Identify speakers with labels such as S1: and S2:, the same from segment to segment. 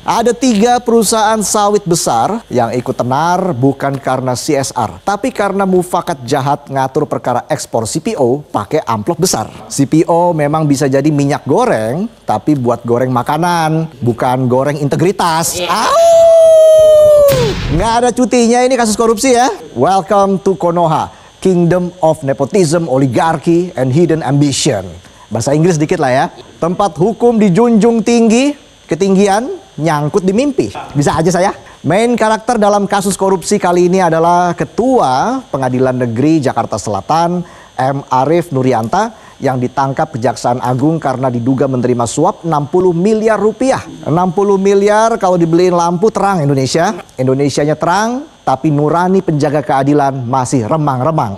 S1: Ada 3 perusahaan sawit besar yang ikut tenar bukan karena CSR, tapi karena mufakat jahat ngatur perkara ekspor CPO pakai amplop besar. CPO memang bisa jadi minyak goreng, tapi buat goreng makanan, bukan goreng integritas. Nggak ada cutinya ini kasus korupsi ya. Welcome to Konoha, Kingdom of Nepotism, Oligarchy, and Hidden Ambition. Bahasa Inggris dikit lah ya. Tempat hukum dijunjung tinggi, ketinggian nyangkut di mimpi. Bisa aja saya. Main karakter dalam kasus korupsi kali ini adalah Ketua Pengadilan Negeri Jakarta Selatan, M. Arief Nurianta, yang ditangkap Kejaksaan Agung karena diduga menerima suap 60 miliar rupiah. 60 miliar kalau dibeliin lampu terang Indonesia. Indonesianya terang, tapi nurani penjaga keadilan masih remang-remang.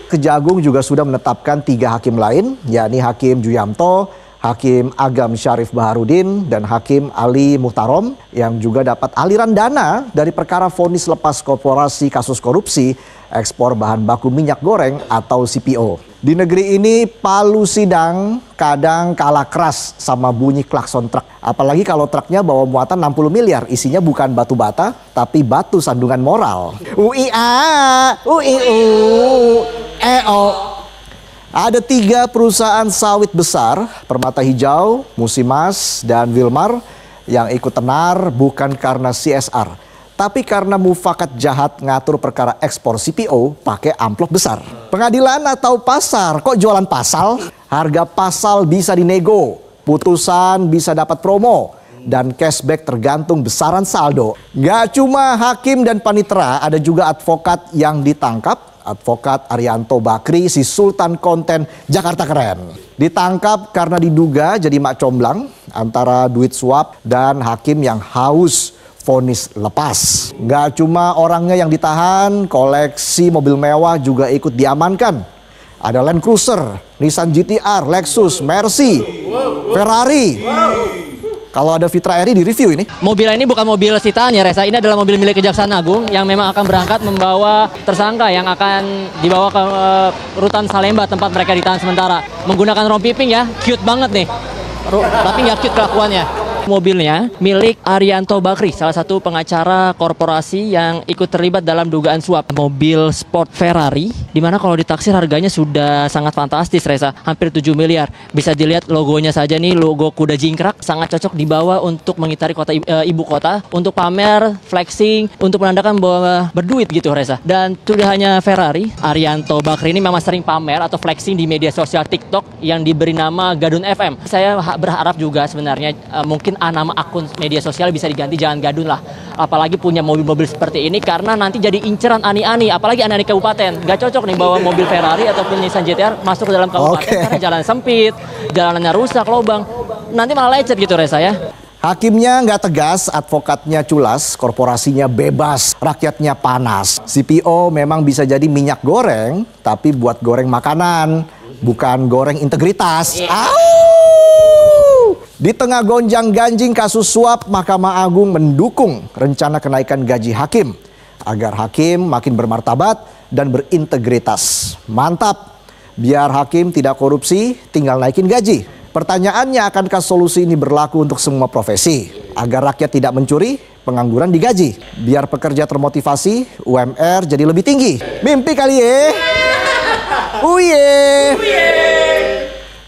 S1: Kejagung juga sudah menetapkan 3 hakim lain, yakni Hakim Juyamto, Hakim Agam Syarif Baharudin, dan Hakim Ali Muhtarom yang juga dapat aliran dana dari perkara vonis lepas korporasi kasus korupsi ekspor bahan baku minyak goreng atau CPO. Di negeri ini palu sidang kadang kalah keras sama bunyi klakson truk. Apalagi kalau truknya bawa muatan 60 miliar, isinya bukan batu bata tapi batu sandungan moral. UIA, UIU, EO. Ada 3 perusahaan sawit besar, Permata Hijau, Musimas, dan Wilmar, yang ikut tenar bukan karena CSR, tapi karena mufakat jahat ngatur perkara ekspor CPO pakai amplop besar. Pengadilan atau pasar, kok jualan pasal? Harga pasal bisa dinego, putusan bisa dapat promo, dan cashback tergantung besaran saldo. Gak cuma hakim dan panitera, ada juga advokat yang ditangkap. Advokat Arianto Bakri, si Sultan Konten Jakarta Keren. Ditangkap karena diduga jadi mak comblang antara duit suap dan hakim yang haus vonis lepas. Gak cuma orangnya yang ditahan, koleksi mobil mewah juga ikut diamankan. Ada Land Cruiser, Nissan GT-R, Lexus, Mercy, Ferrari. Kalau ada Fitra Eri di review ini.
S2: Mobil ini bukan mobil sitaan ya Reza, ini adalah mobil milik Kejaksaan Agung yang memang akan berangkat membawa tersangka yang akan dibawa ke rutan Salemba tempat mereka ditahan sementara. Menggunakan rompi pink ya, cute banget nih. Tapi nggak cute kelakuannya. Mobilnya milik Arianto Bakri, salah satu pengacara korporasi yang ikut terlibat dalam dugaan suap. Mobil sport Ferrari, dimana kalau ditaksir harganya sudah sangat fantastis Reza, hampir 7 miliar. Bisa dilihat logonya saja nih, logo kuda jingkrak, sangat cocok dibawa untuk mengitari kota ibu kota, untuk pamer, flexing, untuk menandakan bahwa berduit gitu Reza. Dan tidak hanya Ferrari, Arianto Bakri ini memang sering pamer atau flexing di media sosial TikTok yang diberi nama Gadun FM. Saya berharap juga sebenarnya mungkin nama akun media sosial bisa diganti jangan Gadun lah. Apalagi punya mobil-mobil seperti ini karena nanti jadi inceran ani-ani, apalagi ani-ani kabupaten. Gak cocok nih bawa mobil Ferrari ataupun Nissan GT-R masuk ke dalam kabupaten karena jalan sempit, jalanannya rusak, lubang. Nanti malah lecet gitu Reza ya.
S1: Hakimnya nggak tegas, advokatnya culas, korporasinya bebas, rakyatnya panas. CPO memang bisa jadi minyak goreng, tapi buat goreng makanan, bukan goreng integritas. Di tengah gonjang-ganjing kasus suap, Mahkamah Agung mendukung rencana kenaikan gaji hakim agar hakim makin bermartabat dan berintegritas. Mantap, biar hakim tidak korupsi, tinggal naikin gaji. Pertanyaannya, akankah solusi ini berlaku untuk semua profesi? Agar rakyat tidak mencuri, pengangguran digaji. Biar pekerja termotivasi, UMR jadi lebih tinggi. Mimpi kali ya?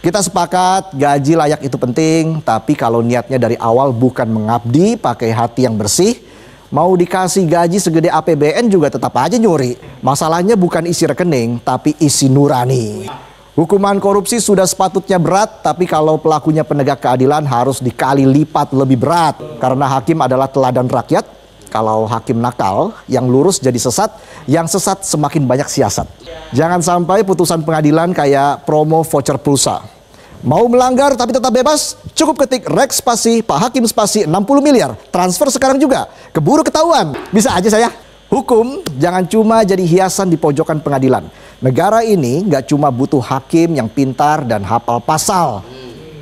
S1: Kita sepakat gaji layak itu penting, tapi kalau niatnya dari awal bukan mengabdi, pakai hati yang bersih, mau dikasih gaji segede APBN juga tetap aja nyuri. Masalahnya bukan isi rekening, tapi isi nurani. Hukuman korupsi sudah sepatutnya berat, tapi kalau pelakunya penegak keadilan harus dikali lipat lebih berat. Karena hakim adalah teladan rakyat, kalau hakim nakal, yang lurus jadi sesat, yang sesat semakin banyak siasat. Jangan sampai putusan pengadilan kayak promo voucher pulsa. Mau melanggar tapi tetap bebas? Cukup ketik Rex spasi Pak Hakim spasi 60 miliar. Transfer sekarang juga. Keburu ketahuan. Bisa aja saya. Hukum jangan cuma jadi hiasan di pojokan pengadilan. Negara ini nggak cuma butuh hakim yang pintar dan hafal pasal,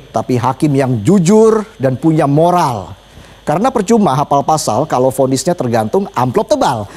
S1: tapi hakim yang jujur dan punya moral. Karena percuma hafal pasal kalau vonisnya tergantung amplop tebal.